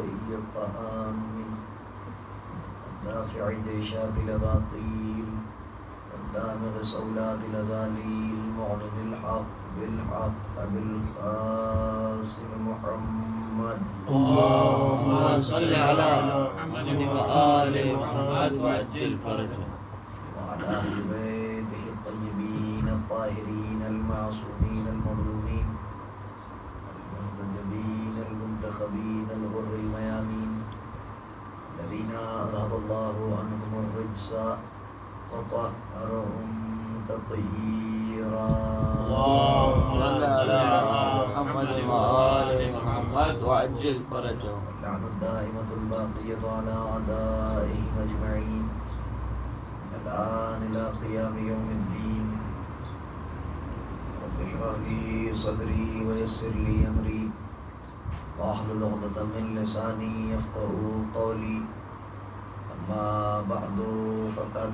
الشقي الطعام الدافع جيشات الأباطيل الدامغ صولات الأزاليل معلن الحق بالحق أبي القاسم محمد اللهم صل على محمد وآل محمد وعجل فرجه وعلى أهل بيته الطيبين الطاهرين المعصومين المظلومين المنتجبين المنتخبين الغر الميامين الذين أذهب الله عنهم الرجس وطهرهم تطهيرا اللهم صل على محمد وآل محمد وعجل فرجه اللعنة الدائمة الباقية على أعدائهم أجمعين من الآن إلى قيام يوم الدين رب اشرح لي صدري ويسر لي أمري واحلل عقدة من لساني يفقهوا قولي أما بعد فقد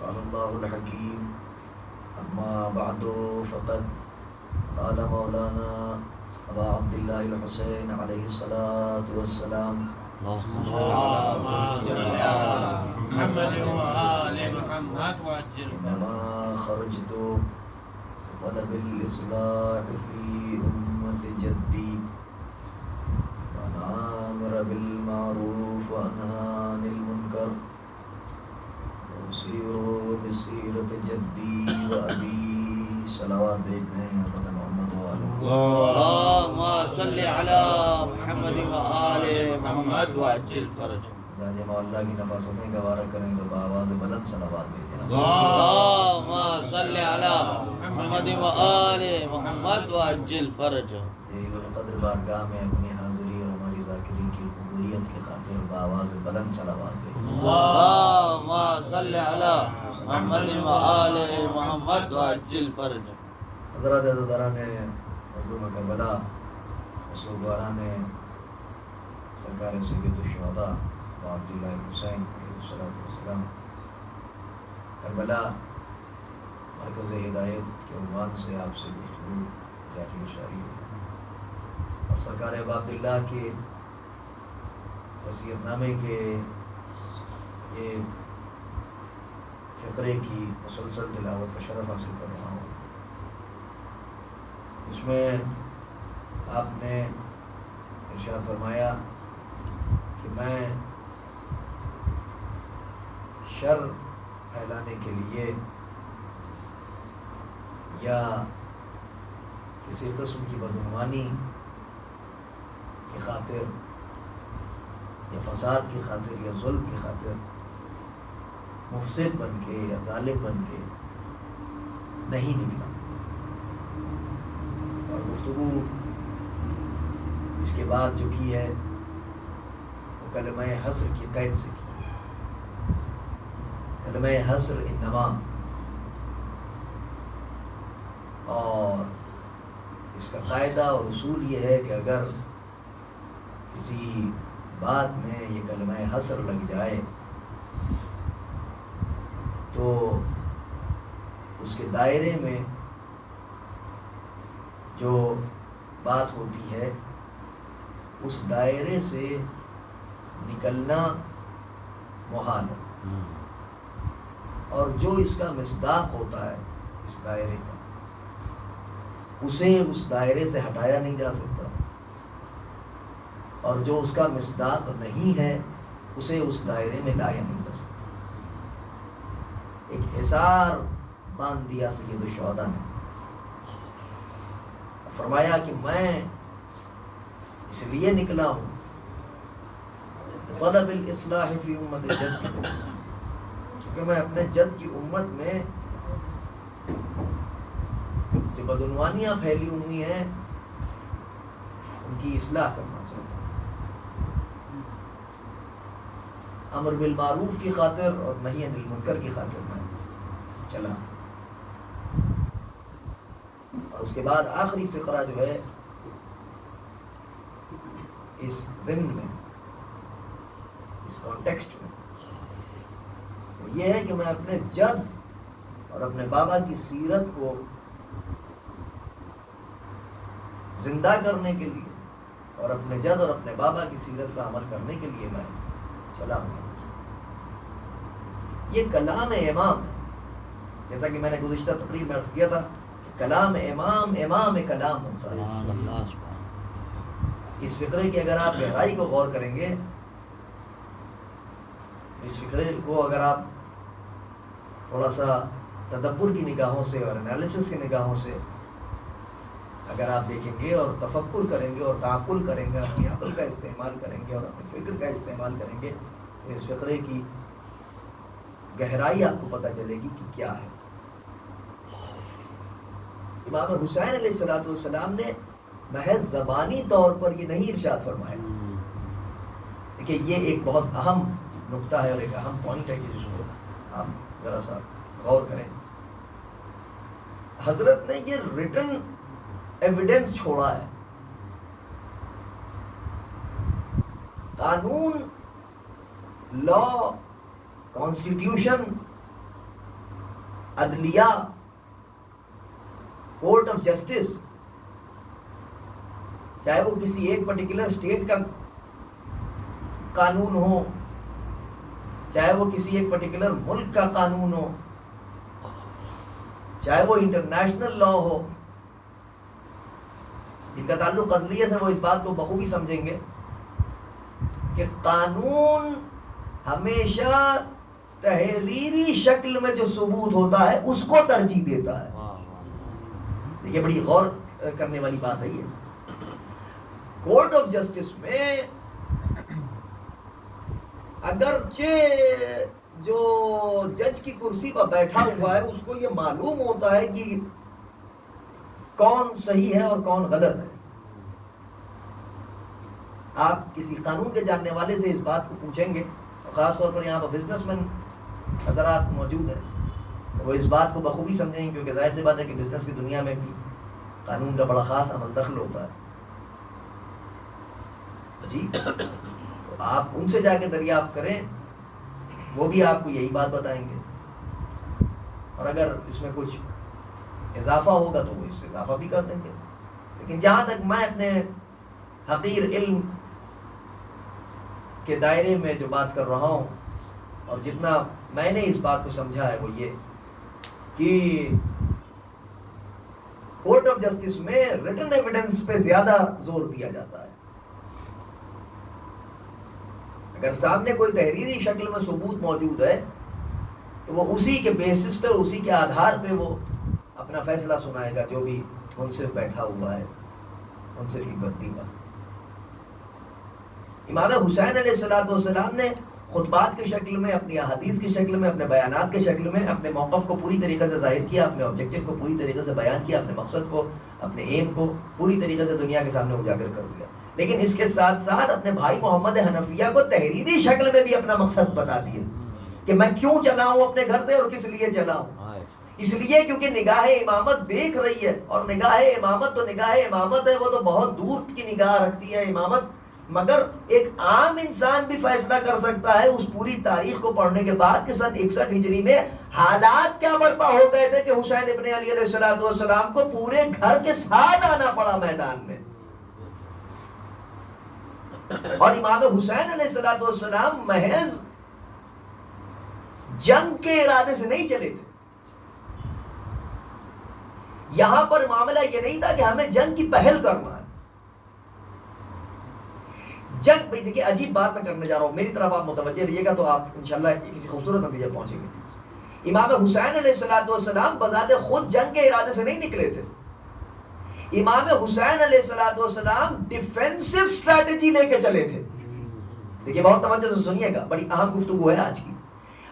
قال الله الحكيم أما بعد فقد قال مولانا أبا عبد الله الحسين عليه الصلاة والسلام اللهم صل على محمد وآل محمد وعجل إنما خرجت بطلب الإصلاح في أمة جدي وأن آمر بالمعروف وأنهى عن المنكر وأسير بسيرة جدي وأبي صلوات بيتنا حضرت محمد وآله اللهم صل على محمد وآل محمد وعجل فرجه جب اللہ کی نفاستیں گوارا کریں تو بآواز بلند صلوات بھیجیں اللهم صل على محمد وآل محمد وعجل فرجه ذیل القدر بارگاہ میں اپنی حاضری اور ہماری ذاکرین کی قبولیت کی خاطر بآواز بلند صلوات بھیجیں اللهم صل على محمد وآل محمد وعجل فرجه حضرات عزیزان مظلوم کربلا مسلوباران سرکار سید الشہداء عبداللہ حسین علیہ السلام کربلا مرکز ہدایت کے عنوان سے آپ سے گفتگو جاری و شاری ہے اور سرکار عبداللہ کے وصیت نامے کے یہ فقرے کی مسلسل تلاوت کا شرف حاصل کر رہا ہوں اس میں آپ نے ارشاد فرمایا کہ میں شر پھیلانے کے لیے یا کسی قسم کی بدعنوانی کی خاطر یا فساد کی خاطر یا ظلم کی خاطر مفسد بن کے یا ظالم بن کے نہیں نکلا اور گفتگو اس کے بعد جو کی ہے وہ کلمہ حصر کی قید سے کی کلمہ حصر انما اور اس کا قاعدہ اور اصول یہ ہے کہ اگر کسی بات میں یہ کلمہ حصر لگ جائے تو اس کے دائرے میں جو بات ہوتی ہے اس دائرے سے نکلنا محال ہے اور جو اس کا مصداق ہوتا ہے اس دائرے کا اسے اس دائرے سے ہٹایا نہیں جا سکتا اور جو اس کا مصداق نہیں ہے اسے اس دائرے میں لایا نہیں جا سکتا. ایک حصار باندھ دیا سید الشہداء نے، فرمایا کہ میں اس لیے نکلا ہوں طلب الاصلاح فی امت جد، کیونکہ میں اپنے جد کی امت میں جو بدعنوانیاں پھیلی ہوئی ہیں ان کی اصلاح کرنا چاہتا ہوں، امر بالمعروف کی خاطر اور نہی عن المنکر کی خاطر میں چلا. اور اس کے بعد آخری فقرہ جو ہے اس ضمن میں، اس کانٹیکسٹ میں، وہ یہ ہے کہ میں اپنے جد اور اپنے بابا کی سیرت کو زندہ کرنے کے لیے اور اپنے جد اور اپنے بابا کی سیرت کا عمل کرنے کے لیے میں چلا ہوں یہاں سے. یہ کلام امام ہے. جیسا کہ میں نے گزشتہ تقریر میں عرض کیا تھا کہ کلام امام امام کلام ہوتا ہے. اس فقرے کی اگر آپ گہرائی کو غور کریں گے، اس فقرے کو اگر آپ تھوڑا سا تدبر کی نگاہوں سے اور انالیسس کی نگاہوں سے اگر آپ دیکھیں گے اور تفکر کریں گے اور تعقل کریں گے، اپنی عقل کا استعمال کریں گے اور اپنی فکر کا استعمال کریں گے، تو اس فقرے کی گہرائی آپ کو پتہ چلے گی کہ کیا ہے. امام حسین علیہ السلام نے محض زبانی طور پر یہ نہیں ارشاد فرمایا. دیکھیے یہ ایک بہت اہم نقطہ ہے اور ایک اہم پوائنٹ ہے کہ جس کو آپ ذرا سا غور کریں. حضرت نے یہ ریٹن ایویڈنس چھوڑا ہے. قانون، لا، کانسٹیٹیوشن، عدلیہ، کورٹ آف جسٹس، چاہے وہ کسی ایک پرٹیکولر اسٹیٹ کا قانون ہو، چاہے وہ کسی ایک پرٹیکولر ملک کا قانون ہو، چاہے وہ انٹرنیشنل لا ہو، جن کا تعلق عدلیہ سے وہ اس بات کو بخوبی سمجھیں گے کہ قانون ہمیشہ تحریری شکل میں جو ثبوت ہوتا ہے اس کو ترجیح دیتا ہے. یہ بڑی غور کرنے والی بات ہے. یہ کورٹ آف جسٹس میں اگرچہ جو جج کی کرسی پر بیٹھا ہوا ہے اس کو یہ معلوم ہوتا ہے کہ کون صحیح ہے اور کون غلط ہے. آپ کسی قانون کے جاننے والے سے اس بات کو پوچھیں گے، خاص طور پر یہاں پر بزنس مین حضرات موجود ہیں، وہ اس بات کو بخوبی سمجھیں گے کیونکہ ظاہر سی بات ہے کہ بزنس کی دنیا میں بھی قانون کا بڑا خاص عمل دخل ہوتا ہے. جی تو آپ ان سے جا کے دریافت کریں، وہ بھی آپ کو یہی بات بتائیں گے، اور اگر اس میں کچھ اضافہ ہوگا تو وہ اس سے اضافہ بھی کر دیں گے. لیکن جہاں تک میں اپنے حقیر علم کے دائرے میں جو بات کر رہا ہوں اور جتنا میں نے اس بات کو سمجھا ہے وہ یہ کہ کورٹ آف جسٹس میں ریٹن ایویڈنس پہ زیادہ زور دیا جاتا ہے. اگر سامنے کوئی تحریری شکل میں ثبوت موجود ہے تو وہ اسی کے بیسس پہ، اسی کے آدھار پہ وہ اپنا فیصلہ سنائے گا جو بھی منصف بیٹھا ہوا ہے منصف کی گدی پر. امام حسین علیہ السلام نے خطبات کی شکل میں، اپنی احادیث کی شکل میں، اپنے بیانات کی شکل میں اپنے موقف کو پوری طریقے سے ظاہر کیا، اپنے آبجیکٹو کو پوری طریقے سے بیان کیا، اپنے مقصد کو، اپنے ایم کو پوری طریقے سے دنیا کے سامنے اجاگر کر دیا. لیکن اس کے ساتھ ساتھ اپنے بھائی محمد حنفیہ کو تحریری شکل میں بھی اپنا مقصد بتا دیا کہ میں کیوں چلا ہوں اپنے گھر سے اور کس لیے چلا ہوں. اس لیے کیونکہ نگاہ امامت دیکھ رہی ہے، اور نگاہ امامت تو نگاہ امامت ہے، وہ تو بہت دور کی نگاہ رکھتی ہے امامت. مگر ایک عام انسان بھی فیصلہ کر سکتا ہے اس پوری تاریخ کو پڑھنے کے بعد کہ سن 61 ہجری میں حالات کیا برپا ہو گئے تھے کہ حسین ابن علی علیہ السلام کو پورے گھر کے ساتھ آنا پڑا میدان میں. اور امام حسین علیہ السلام محض جنگ کے ارادے سے نہیں چلے تھے. یہاں پر معاملہ یہ نہیں تھا کہ ہمیں جنگ کی پہل کرنا ہے. جنگ بھائی دیکھیے عجیب بات میں کرنے جا رہا ہوں، میری طرف آپ متوجہ رہیے گا تو آپ انشاءاللہ کسی خوبصورت نتیجے پہنچیں گے. امام حسین علیہ السلام بذات خود جنگ کے ارادے سے نہیں نکلے تھے. امام حسین علیہ السلام ڈیفینسو اسٹریٹجی لے کے چلے تھے. دیکھیے بہت توجہ سے سنیے گا، بڑی اہم گفتگو ہے آج کی.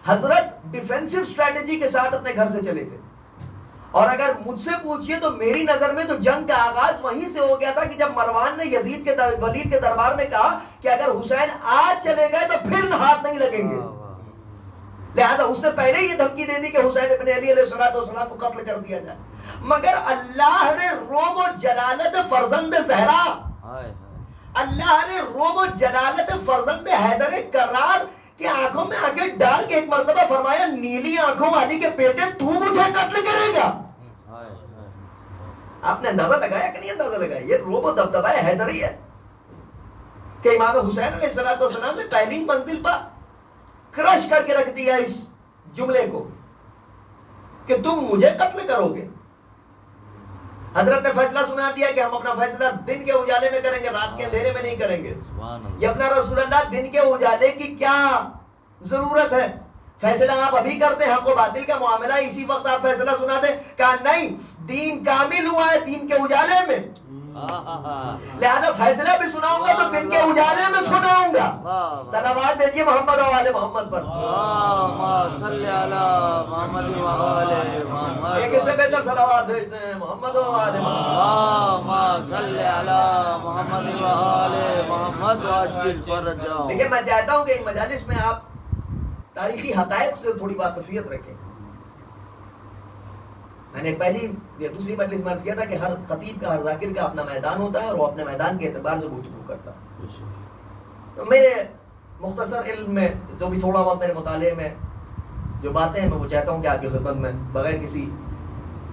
حضرت ڈیفینسو اسٹریٹجی کے ساتھ اپنے گھر سے چلے تھے. اور اگر مجھ سے پوچھئے تو میری نظر میں تو جنگ کا آغاز وہیں سے ہو گیا تھا کہ جب مروان نے ولید کے دربار میں کہا کہ اگر حسین آج چلے گئے تو پھر ہاتھ نہیں لگیں گے. لہذا اس نے پہلے ہی یہ دھمکی دے دی کہ حسین ابن علی علیہ السلام کو قتل کر دیا جائے. مگر اللہ نے روب و جلالت فرزند زہرا، اللہ نے روب و جلالت فرزند حیدر کرار کی آنکھوں میں آنکھیں ڈال کے ایک مرتبہ فرمایا نیلی آنکھوں والی کے بیٹے تو مجھے قتل کرے گا. آپ نے اندازہ لگایا کہ نہیں اندازہ لگایا؟ یہ روب و دبدبہ حیدری ہے. کہ امام حسین علیہ السلام نے پہلی منزل پر کرش کر کے رکھ دیا اس جملے کو کہ تم مجھے قتل کرو گے. حضرت نے فیصلہ سنا دیا کہ ہم اپنا فیصلہ دن کے اجالے میں کریں گے، رات کے اندھیرے میں نہیں کریں گے. یہ اپنا رسول اللہ دن کے اجالے کی کیا ضرورت ہے؟ فیصلہ آپ ابھی کرتے ہیں، حق و باطل کا معاملہ اسی وقت آپ فیصلہ سنا دیں. کہا نہیں، دین کامل ہوا ہے دین کے اجالے میں، لہذا فیصلہ بھی سناؤں گا تو دن کے اجالے میں سناؤں گا. صلوات بھیجیے محمد و آل محمد پر. ایک اس سے بہتر صلوات بھیجتے ہیں محمد و آل محمد. لیکن میں چاہتا ہوں کہ ان مجالس میں آپ تاریخی حقائق سے تھوڑی واقفیت رکھیں. میں نے پہلی یا دوسری مجلس میں عرض کیا تھا کہ ہر خطیب کا، ہر ذاکر کا اپنا میدان ہوتا ہے اور وہ اپنے میدان کے اعتبار سے گفتگو کرتا ہے. تو میرے مختصر علم میں جو بھی تھوڑا بہت میرے مطالعے میں جو باتیں ہیں، میں وہ چاہتا ہوں کہ آپ کی خدمت میں بغیر کسی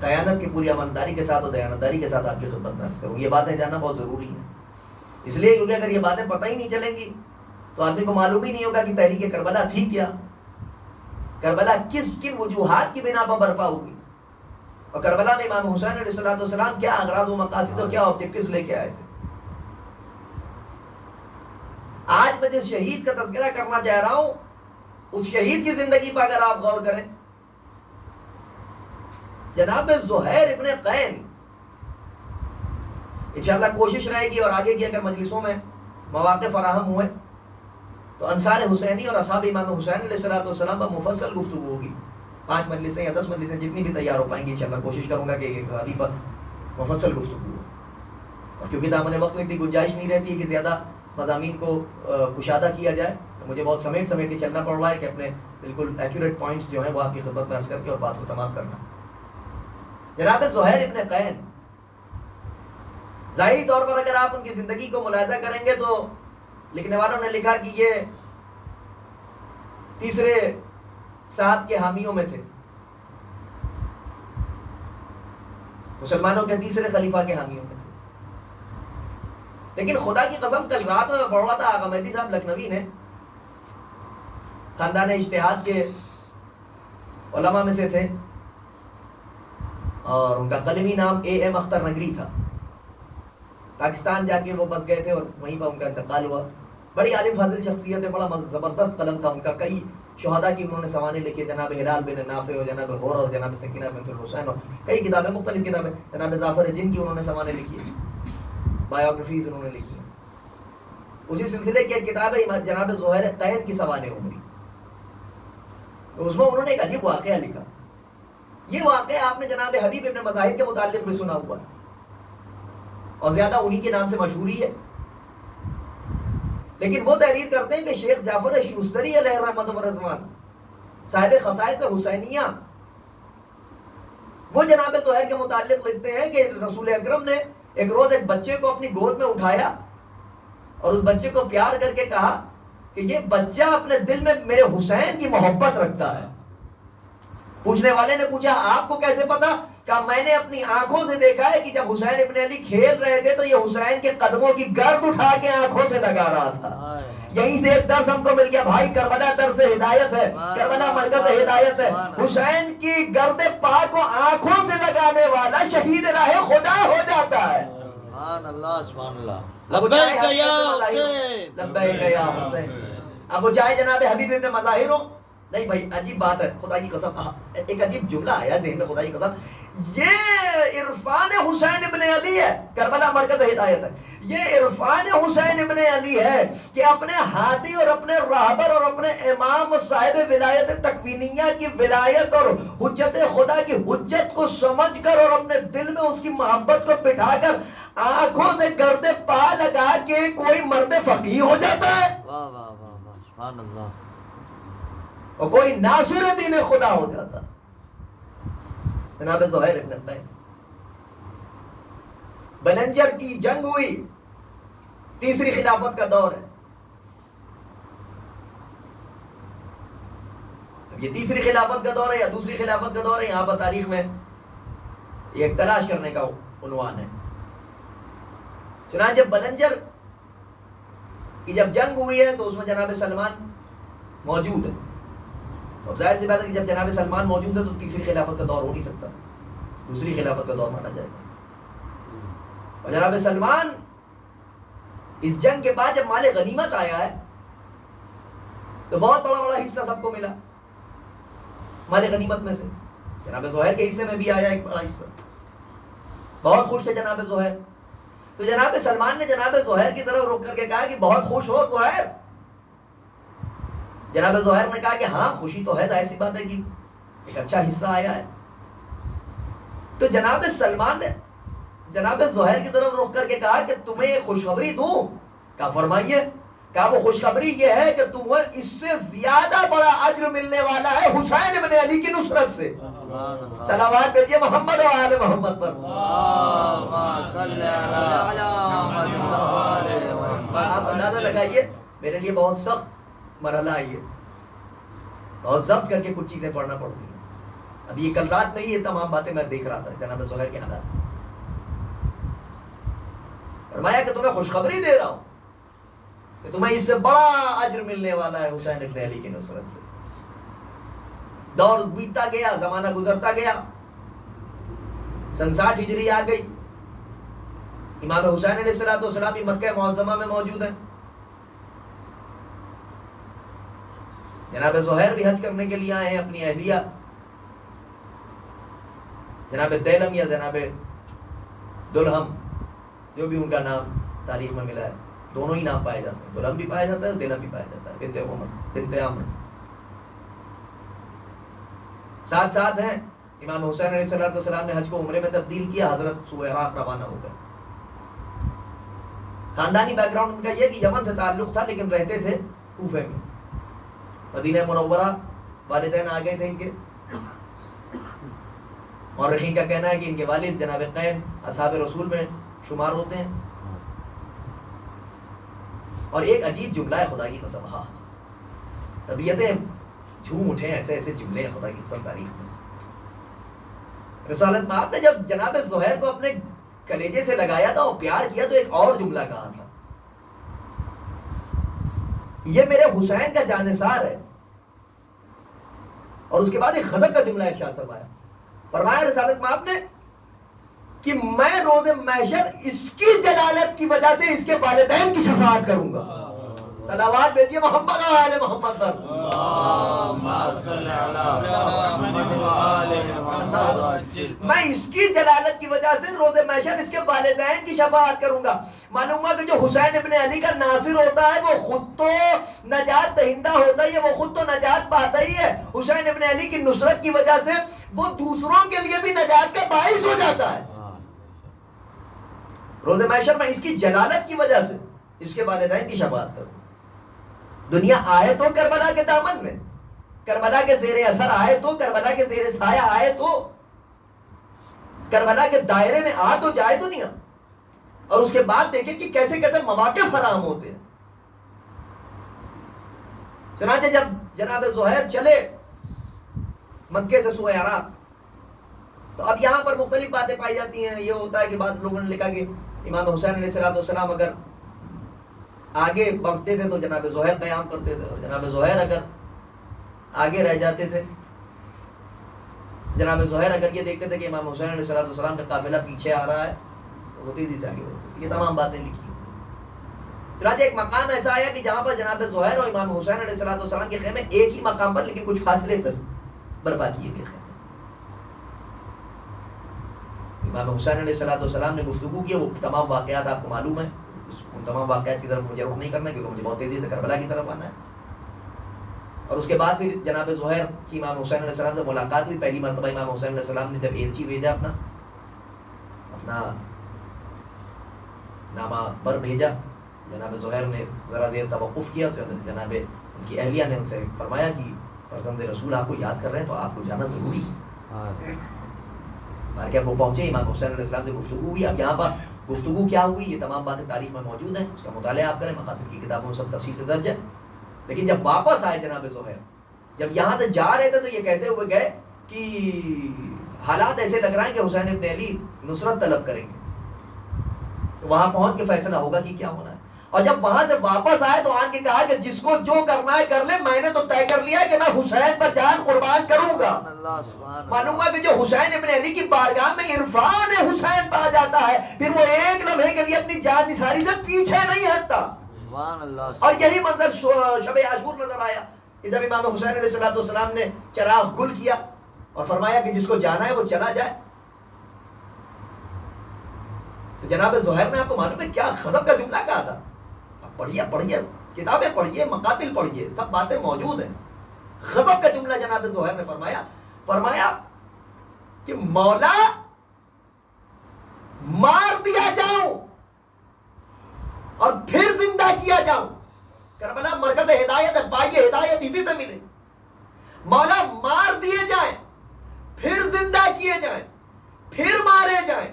خیانت کی پوری امانتداری کے ساتھ اور دیانتداری کے ساتھ آپ کی خدمت میں عرض کروں. یہ باتیں جاننا بہت ضروری ہیں، اس لیے کیونکہ اگر یہ باتیں پتہ ہی نہیں چلیں گی تو آدمی کو معلوم ہی نہیں ہوگا کہ تحریک کربلا تھی کیا، کربلا کن وجوہات کی بنا پر برپا ہوئی، اور کربلا میں امام حسین علیہ السلام کیا اغراض و مقاصد اور کیا آبجیکٹیوز لے کے آئے تھے. آج میں جس شہید کا تذکرہ کرنا چاہ رہا ہوں، اس شہید کی زندگی پر اگر آپ غور کریں، جناب زہیر ابن قین، انشاءاللہ کوشش رہے گی اور آگے کی اگر مجلسوں میں مواقع فراہم ہوئے تو انصار حسینی اور اصحاب امام حسین علیہ السلام پر مفصل گفتگو ہوگی. 5 مجلسیں یا 10 مجلسیں جتنی بھی تیار ہو پائیں گی انشاءاللہ کوشش کروں گا کہ ایک صحابی پر مفصل گفتگو ہو. اور کیونکہ دامن وقت میں اتنی گنجائش نہیں رہتی ہے کہ زیادہ مضامین کو کشادہ کیا جائے، تو مجھے بہت سمیٹ کے چلنا پڑ رہا ہے کہ اپنے بالکل ایکوریٹ پوائنٹس جو ہیں وہ آپ کی خدمت میں عرض کر کے اور بات کو تمام کرنا. جناب زہیر ابن قین، ظاہری طور پر اگر آپ ان کی زندگی کو ملاحظہ کریں گے تو لکھنے والوں نے لکھا کہ یہ تیسرے صاحب کے حامیوں میں تھے، مسلمانوں کے تیسرے خلیفہ کے حامیوں میں تھے. لیکن خدا کی قسم کل رات میں پڑھ رہا تھا، آقا مہدی صاحب لکھنوی نے خاندان اجتہاد کے علماء میں سے تھے اور ان کا قلمی نام اے اختر نگری تھا. پاکستان جا کے وہ بس گئے تھے اور وہیں پر ان کا انتقال ہوا. بڑی عالم فاضل شخصیت ہے، بڑا زبردست قلم تھا ان کا. کئی شہداء کی انہوں نے سوانح لکھی، جناب ہلال بن نافع اور جناب غور اور جناب سکینہ بنت الحسین، اور کئی کتابیں، مختلف کتابیں. جناب ظافر جن کی انہوں نے سوانح لکھی ہے، بایوگرافیز انہوں نے لکھی ہیں. اسی سلسلے کی ایک کتاب ہے جناب زہیر قین کی سوانح عمری، اس میں انہوں نے ایک عجیب واقعہ لکھا. یہ واقعہ آپ نے جناب حبیب ابن مظاہر کے متعلق بھی سنا ہوا ہے اور زیادہ انہی کے نام سے مشہوری ہے. لیکن وہ تحریر کرتے ہیں کہ شیخ جعفر شوستری علیہ رحمت و رضوان، صاحب خصائص حسینیہ، وہ جناب زہیر کے متعلق لکھتے ہیں کہ رسول اکرم نے ایک روز ایک بچے کو اپنی گود میں اٹھایا اور اس بچے کو پیار کر کے کہا کہ یہ بچہ اپنے دل میں میرے حسین کی محبت رکھتا ہے. پوچھنے والے نے پوچھا آپ کو کیسے پتا؟ کہا میں نے اپنی آنکھوں سے دیکھا ہے کہ جب حسین ابن علی کھیل رہے تھے تو یہ حسین کے قدموں کی گرد اٹھا کے آنکھوں سے لگا رہا تھا. یہیں سے ایک درس ہم کو مل گیا بھائی، کربلا درس ہدایت ہے، کربلا مرکز ہدایت ہے. حسین کی گرد پاک کو آنکھوں سے لگانے والا شہید راہ خدا ہو جاتا ہے. سبحان اللہ سبحان اللہ. لبیک یا حسین، لبیک یا حسین. اب وہ چاہے جناب حبیب ابن مظاہر ہو، نہیں بھائی عجیب بات ہے، خدا کی قسم ایک عجیب جملہ آیا ذہن میں، خدا کی قسم یہ عرفان حسین ابن علی ہے. کربلا مرکز ہدایت ہے، یہ عرفان حسین ابن علی ہے کہ اپنے ہادی اور اپنے راہبر اور اپنے امام صاحب ولایت تکوینیہ کی ولایت اور حجت خدا کی حجت کو سمجھ کر اور اپنے دل میں اس کی محبت کو بٹھا کر آنکھوں سے گرد پا لگا کے کوئی مرد فقیہ ہو جاتا ہے. واہ واہ واہ واہ سبحان اللہ. اور کوئی ناصر دین خدا ہو جاتا. جناب زہیر ابن قین، بلنجر کی جنگ ہوئی، تیسری خلافت کا دور ہے. یہ تیسری خلافت کا دور ہے یا دوسری خلافت کا دور ہے، یہاں پر تاریخ میں یہ ایک تلاش کرنے کا عنوان ہے. چنانچہ بلنجر کہ جب جنگ ہوئی ہے تو اس میں جناب سلمان موجود ہے، اور ظاہر سی بات ہے کہ جب جناب سلمان موجود ہے تو تیسری خلافت کا دور ہو نہیں سکتا، دوسری خلافت کا دور مانا جائے گا. اور جناب سلمان اس جنگ کے بعد جب مال غنیمت آیا ہے تو بہت بڑا بڑا حصہ سب کو ملا مال غنیمت میں سے. جناب زہیر کے حصے میں بھی آیا ایک بڑا حصہ. بہت خوش تھے جناب زہیر. تو جناب سلمان نے جناب زہیر کی طرف رک کر کے کہا کہ بہت خوش ہو زہیر؟ جناب زہیر نے کہا کہ ہاں خوشی تو ہے، ظاہر سی بات ہے کہ ایک اچھا حصہ آیا ہے. تو جناب سلمان نے جناب زہیر کی طرف رک کر کے کہا کہ تمہیں ایک خوشخبری دوں. کہا فرمائیے. کہا وہ خوشخبری یہ ہے کہ تمہیں اس سے زیادہ بڑا اجر ملنے والا ہے حسین ابن علی کی نصرت سے. صلوات بھیجیے محمد و آل محمد پر. آپ اندازہ لگائیے، میرے لیے بہت سخت مرحلہ ہے یہ، بہت ضبط کر کے کچھ چیزیں پڑھنا پڑتی ہیں. اب یہ کل رات میں ہی یہ تمام باتیں میں دیکھ رہا تھا جناب زہیر کے حالات. فرمایا کہ تمہیں خوشخبری دے رہا ہوں کہ تمہیں اس سے بڑا اجر ملنے والا ہے حسین ابن علی کی نصرت سے. دور بیتتا گیا، زمانہ گزرتا گیا، 60 ہجری آ گئی. امام حسین علیہ السلام بھی مکہ معظمہ میں موجود ہیں. جناب زہیر بھی حج کرنے کے لیے آئے ہیں اپنی اہلیہ جناب دیلم یا جناب دلہم، جو بھی ان کا نام تاریخ میں ملا ہے، دونوں ہی نام پائے جاتے ہیں. دلہم بھی پایا جاتا ہے اور دیلم بھی پایا جاتا ہے. بنت عمر بنت عمر ساتھ ساتھ ہیں. امام حسین علیہ السلام نے حج کو عمرے میں تبدیل کیا، حضرت سوئے عراق روانہ ہو گئے. خاندانی بیک گراؤنڈ ان کا یہ کہ یمن سے تعلق تھا لیکن رہتے تھے کوفے میں. مدینہ منورہ والدین آ گئے تھے ان کے. مورخین کا کہنا ہے کہ ان کے والد جناب قین اصحاب رسول میں شمار ہوتے ہیں. اور ایک عجیب جملہ ہے خدا کی قسم، ہاں طبیعتیں جھوم اٹھے ایسے ایسے جملے ہیں خدا کی قسم تاریخ میں. رسالت پاک نے جب جناب زہیر کو اپنے کلیجے سے لگایا تھا اور پیار کیا تو ایک اور جملہ کہا تھا، یہ میرے حسین کا جانثار ہے. اور اس کے بعد ایک غضب کا جملہ ارشاد فرمایا. فرمایا رسالت پاک نے کہ میں روز محشر اس کی جلالت کی وجہ سے اس کے والدین کی شفاعت کروں گا. صلوات بھیجیے محمد و آل محمد پر. میں اس کی جلالت کی وجہ سے روز محشر اس کے والدین کی شفاعت کروں گا. معلوم ہوا کہ جو حسین ابن علی کا ناصر ہوتا ہے وہ خود تو نجات دہندہ ہوتا ہی ہے، وہ خود تو نجات پاتا ہی ہے. حسین ابن علی کی نصرت کی وجہ سے وہ دوسروں کے لیے بھی نجات کا باعث ہو جاتا ہے. روز محشر میں اس کی جلالت کی وجہ سے اس کے والدین کی شفاعت کروں. دنیا آئے تو کربلا کے دامن میں، کربلا کے زیر اثر آئے تو، کربلا کے زیر سایہ آئے تو، کربلا کے دائرے میں آ تو جائے دنیا. اور اس کے بعد دیکھیں کہ کیسے کیسے مواقع فراہم ہوتے ہیں. چنانچہ جب جناب زہیر چلے مکے سے سوئے عراق تو اب یہاں پر مختلف باتیں پائی جاتی ہیں. یہ ہوتا ہے کہ بعض لوگوں نے لکھا کہ امام حسین علیہ السلام اگر آگے بڑھتے تھے تو جناب زہیر قیام کرتے تھے، اور جناب زہیر اگر آگے رہ جاتے تھے، جناب زہیر اگر یہ دیکھتے تھے کہ امام حسین علیہ السلام کا قافلہ پیچھے آ رہا ہے تو وہ تیزی سے آگے بڑھتے. یہ تمام باتیں لکھی. چنانچہ ایک مقام ایسا آیا کہ جہاں پر جناب زہیر اور امام حسین علیہ السلام کے خیمے ایک ہی مقام پر لیکن کچھ فاصلے پر برپا کیے گئے خیمے. امام حسین علیہ السلام نے گفتگو کی. وہ تمام واقعات آپ کو معلوم ہیں، ان تمام واقعات کی طرف مجھے رخ نہیں کرنا کیونکہ مجھے بہت تیزی سے کربلا کی طرف آنا ہے. اور اس کے بعد پھر جناب زہیر کی امام حسین علیہ السلام سے ملاقات ہوئی. پہلی مرتبہ امام حسین علیہ السلام نے جب ایلچی بھیجا، اپنا نامہ پر بھیجا، جناب زہیر نے ذرا دیر توقف کیا تو جناب ان کی اہلیہ نے ان سے فرمایا کہ فرزند رسول آپ کو یاد کر رہے ہیں تو آپ کو جانا ضروری ہے. کہ وہ پہنچے، امام حسین علیہ السلام سے گفتگو ہوئی. اب یہاں پر گفتگو کیا ہوئی یہ تمام باتیں تاریخ میں موجود ہیں، اس کا مطالعہ آپ کریں، مقاصد کی کتابوں میں سب تفصیل سے درج ہے. لیکن جب واپس آئے جناب زہیر، جب یہاں سے جا رہے تھے تو یہ کہتے ہوئے گئے کہ حالات ایسے لگ رہا ہے کہ حسین ابن علی نصرت طلب کریں گے، تو وہاں پہنچ کے فیصلہ ہوگا کہ کیا ہونا ہے. اور جب وہاں سے واپس آئے تو آن کے کہا کہ جس کو جو کرنا ہے کر لے، میں نے تو طے کر لیا کہ میں حسین پر جان قربان کروں گا۔ معلوم ہوا کہ جو حسین ابن علی کی بارگاہ میں عرفان حسین پا جاتا ہے، پھر وہ ایک لمحے کے لیے اپنی جان نثاری سے پیچھے نہیں ہٹتا۔ اور یہی منظر شب عاشور نظر آیا کہ جب امام حسین علیہ السلام نے چراغ گل کیا اور فرمایا کہ جس کو جانا ہے وہ چلا جائے، تو جناب زہیر نے آپ کو معلوم ہے کیا غضب کا جملہ کہا تھا؟ پڑھیے کتابیں پڑھیے، مقاتل پڑھیے، سب باتیں موجود ہیں۔ غضب کا جملہ جناب زہیر نے فرمایا کہ مولا مار دیا جاؤں اور پھر زندہ کیا جاؤں۔ کربلا مرکز ہدایت ہے، پائیے ہدایت اسی سے ملے۔ مولا مار دیے جائیں، پھر زندہ کیے جائیں، پھر مارے جائیں،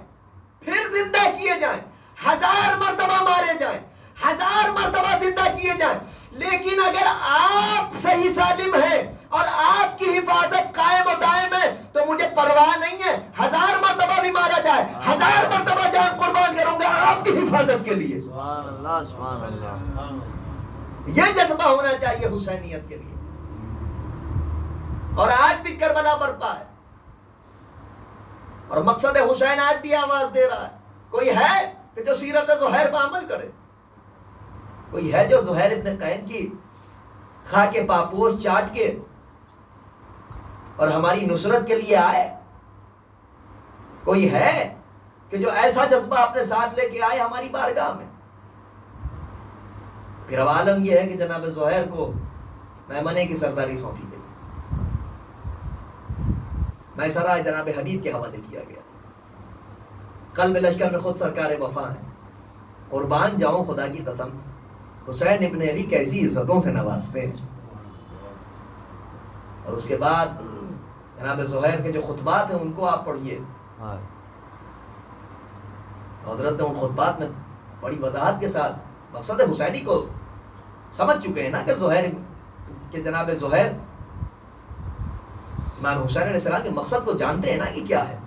پھر زندہ کیے جائیں، 1000 مرتبہ مارے جائیں، 1000 مرتبہ زندہ کیے جائیں، لیکن اگر آپ صحیح سالم ہیں اور آپ کی حفاظت قائم و دائم ہے تو مجھے پرواہ نہیں ہے، 1000 مرتبہ بھی مارا جائے، 1000 مرتبہ جان قربان کروں گا آپ کی حفاظت کے لیے۔ سبحان اللہ، سبحان اللہ۔ یہ جذبہ ہونا چاہیے حسینیت کے لیے، اور آج بھی کربلا برپا ہے، اور مقصد حسین آج بھی آواز دے رہا ہے۔ کوئی ہے کہ جو سیرت زہیر پر عمل کرے؟ کوئی ہے جو زہیر ابن قین کی خاک پاپوش چاٹ کے اور ہماری نصرت کے لیے آئے؟ کوئی ہے کہ جو ایسا جذبہ اپنے ساتھ لے کے آئے ہماری بارگاہ میں؟ پھر اب عالم یہ ہے کہ جناب زہیر کو میمنے کی سرداری سونپی گئی، میسرہ جناب حبیب کے حوالے کیا گیا۔ قلب لشکر میں خود سرکار وفا ہے۔ قربان جاؤں خدا کی قسم، حسین ابن علی کیسی عزتوں سے نوازتے ہیں۔ اور اس کے بعد جناب زہیر کے جو خطبات ہیں ان کو آپ پڑھیے، حضرت نے ان خطبات میں بڑی وضاحت کے ساتھ مقصد حسینی کو سمجھ چکے ہیں نا کہ زہیر کہ جناب زہیر امام حسین علیہ السلام کے مقصد کو جانتے ہیں نا کہ کیا ہے۔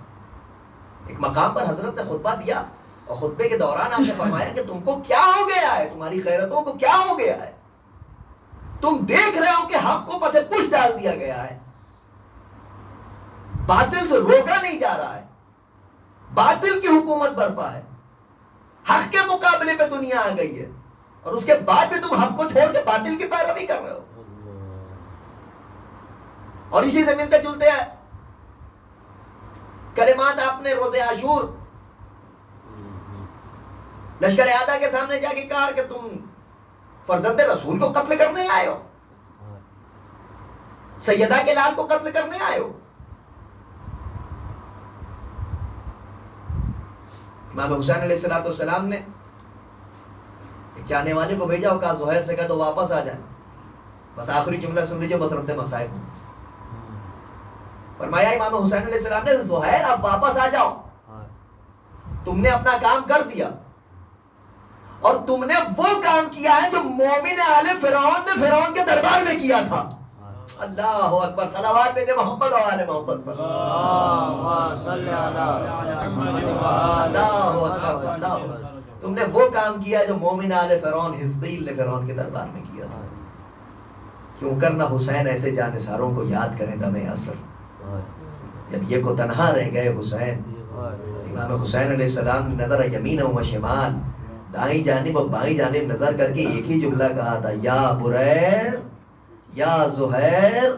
ایک مقام پر حضرت نے خطبہ دیا اور خطبے کے دوران آپ نے فرمایا کہ تم کو کیا ہو گیا ہے، تمہاری غیرتوں کو کیا ہو گیا ہے، تم دیکھ رہے ہو کہ حق کو پس پش ڈال دیا گیا ہے، باطل سے روکا نہیں جا رہا ہے، باطل کی حکومت برپا ہے، حق کے مقابلے پہ دنیا آ گئی ہے، اور اس کے بعد بھی تم حق کو چھوڑ کے باطل کی پیروی کر رہے ہو۔ اور اسی سے ملتے جلتے ہیں کلمات آپ نے روز عاشور لشکر اعداء کے سامنے جا کے کہا کہ تم فرزند رسول کو قتل کرنے آئے ہو، سیدہ کے لال کو قتل کرنے آئے ہو۔ امام حسین علیہ السلام نے ایک جانے والے کو بھیجا اور کہا زہیر سے کہا تو واپس آ جائیں، بس آخری جملہ سن لیجیے، بس ربط مصائب۔ فرمایا امام حسین علیہ السلام نے زہیر اب واپس آ جاؤ، تم نے اپنا کام کر دیا، اور تم نے وہ کام کیا ہے جو مومن آل فرعون نے فرعون کے دربار میں کیا تھا۔ اللہ اکبر، صلوات بھیجے محمد و آل محمد پر۔ اللہم صلی علی محمد و آل محمد۔ تم نے وہ کام کیا جو مومن آل فرعون حزقیل نے فرعون کے دربار میں کیا تھا۔ کیوں کرنا حسین ایسے جانثاروں کو یاد کریں دم اثر، جب یہ کو تنہا رہ گئے حسین۔ امام حسین علیہ السلام نے نظر یمین و شمال، دائیں جانب و بائیں جانب نظر کر کے ایک ہی جملہ کہا تھا، یا بریر یا زہیر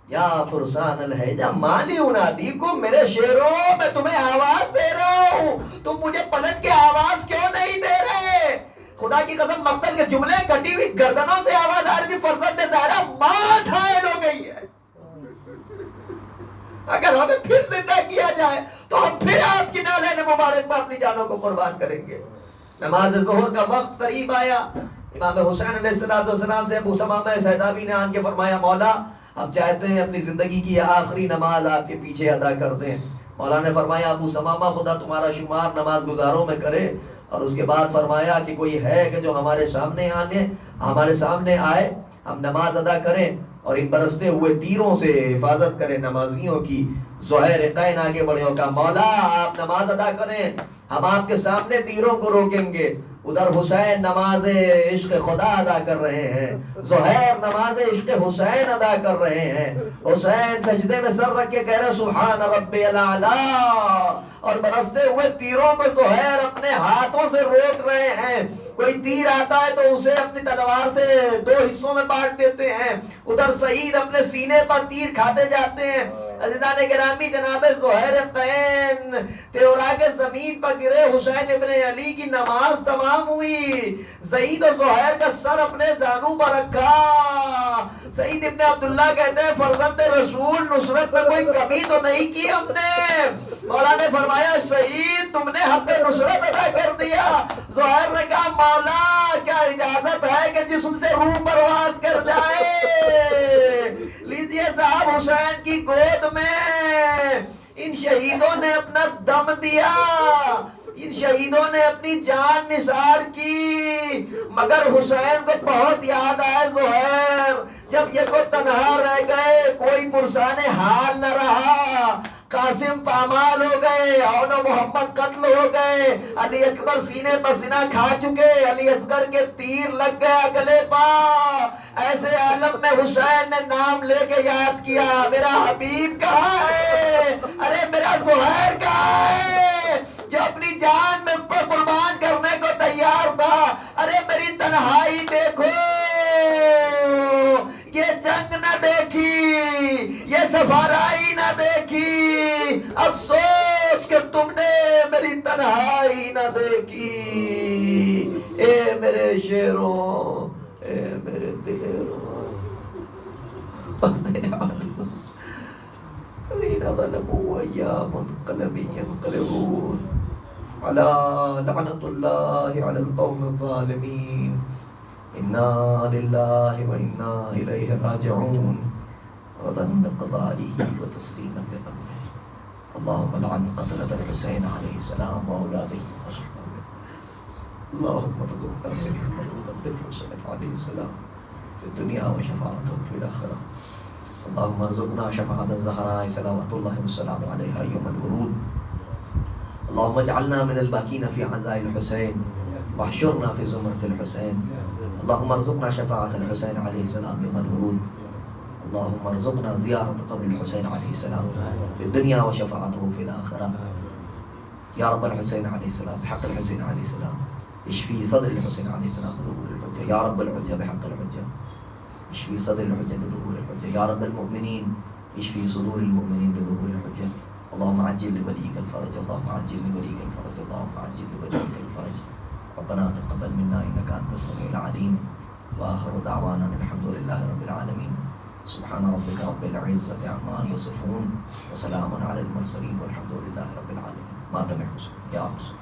یا فرسان الحیدہ مالی انادی کو، میرے شیروں میں تمہیں آواز دے رہا ہوں، تم مجھے پلٹ کے آواز کیوں نہیں دے رہے؟ خدا کی قسم مقتل کے جملے کٹی ہوئی گردنوں سے آواز آ رہی تھی، فرزند زہرا ماں گھائل ہو گئی ہے۔ اگر ہمیں پھر زندہ کیا جائے تو ہم پھر آپ کی نالین مبارک میں اپنی جانوں کو قربان کریں گے۔ نماز ظہر کا وقت قریب آیا، امام حسین علیہ السلام سے ابو ثمامہ سیدابی نے آن کے فرمایا، مولا ہم چاہتے ہیں اپنی زندگی کی آخری نماز آپ کے پیچھے ادا کر دیں۔ مولا نے فرمایا، ابو ثمامہ خدا تمہارا شمار نماز گزاروں میں کرے۔ اور اس کے بعد فرمایا کہ کوئی ہے کہ جو ہمارے سامنے آئے، ہم نماز ادا کریں اور ان برستے ہوئے تیروں سے حفاظت کریں نمازیوں کی۔ زہیر قین آگے بڑھے اور کہا، مولا آپ نماز ادا کریں، ہم آپ کے سامنے تیروں کو روکیں گے. ادھر حسین نماز عشق خدا ادا کر رہے ہیں, زہیر نماز عشق حسین ادا کر رہے ہیں. حسین سجدے میں سر رکھ کے کہہ رہے سبحان ربی الاعلی, اور برستے ہوئے تیروں کو زہیر اپنے ہاتھوں سے روک رہے ہیں. کوئی تیر آتا ہے تو اسے اپنی تلوار سے 2 حصوں میں بانٹ دیتے ہیں. ادھر شہید اپنے سینے پر تیر کھاتے جاتے ہیں. عزیزان گرامی, جناب زہیر قین تیورا کے زمین پر گرے, حسین ابن علی کی نماز تمام ہوئی. سعید و زہیر کا سر اپنے زانو پر رکھا. سعید ابن عبداللہ کہتے ہیں فرزند رسول نصرت میں کوئی کمی تو نہیں کی ہم نے. مولا نے فرمایا شہید تم نے حق نصرت ادا کر دیا. زہیر نے کہا مولا کیا اجازت ہے کہ جسم سے روح پرواز کر جائے. لیجئے صاحب, حسین کی گود میں ان شہیدوں نے اپنا دم دیا, ان شہیدوں نے اپنی جان نثار کی. مگر حسین کو بہت یاد آئے زہیر, جب یہ کو تنہا رہ گئے, کوئی پرسان حال نہ رہا. قاسم پامال ہو گئے, اون و محمد قتل ہو گئے, علی اکبر سینے پر سینہ کھا چکے, علی اصغر کے تیر لگ گیا گلے پا. ایسے عالم میں حسین نے نام لے کے یاد کیا, میرا حبیب کہاں ہے, ارے میرا زہیر کہاں ہے, جو اپنی جان میں قربان کرنے کو تیار تھا. ارے میری تنہائی دیکھو, یہ جنگ نہ دیکھی, یہ سفارائی نہ دیکھی, افسوس کہ تم نے میری تنہائی نہ دیکھی. اے میرے شیروں, اے میرے دلیروں, الذين ظلموا أيام قلبي ينقلبون على لعنة الله على القوم الظالمين. إنا لله وإنا إليه راجعون. رضا بقضائه وتسليما بأمره. اللهم لعن قتلة الحسين عليه السلام وأولاده وصحبه. اللهم ارزقنا سليم مولودا بالحسين عليه السلام في الدنيا وشفاعته في الآخرة. اللهم ارزقنا شفاعة الزهراء صلوات الله والسلام عليها يوم الورود. اللهم اجعلنا من الباكين في عزاء الحسين واحشرنا في زمرة الحسين. اللهم ارزقنا شفاعة الحسين عليه السلام يوم الورود. اللهم ارزقنا زيارة قبر الحسين عليه السلام في الدنيا وشفاعته في الآخرة. يا رب الحسين عليه السلام بحق الحسين عليه السلام اشفي صدر الحسين عليه السلام بظهور الحجة. يا رب الحجة بحق الحجة اشفي صدر الحجة بظهور الحجة. يا رب المؤمنين اشفي صدور المؤمنين بظهور الحجة. اللهم عجل لوليك الفرج, اللهم عجل لوليك الفرج, اللهم عجل لوليك الفرج. ربنا تقبل منا إنك أنت السميع العليم. وآخر دعوانا الحمد لله رب العالمين. سبحان ربك رب العزة عما يصفون وسلام على المرسلين والحمد لله رب العالمين. مات من حسن يا حسن.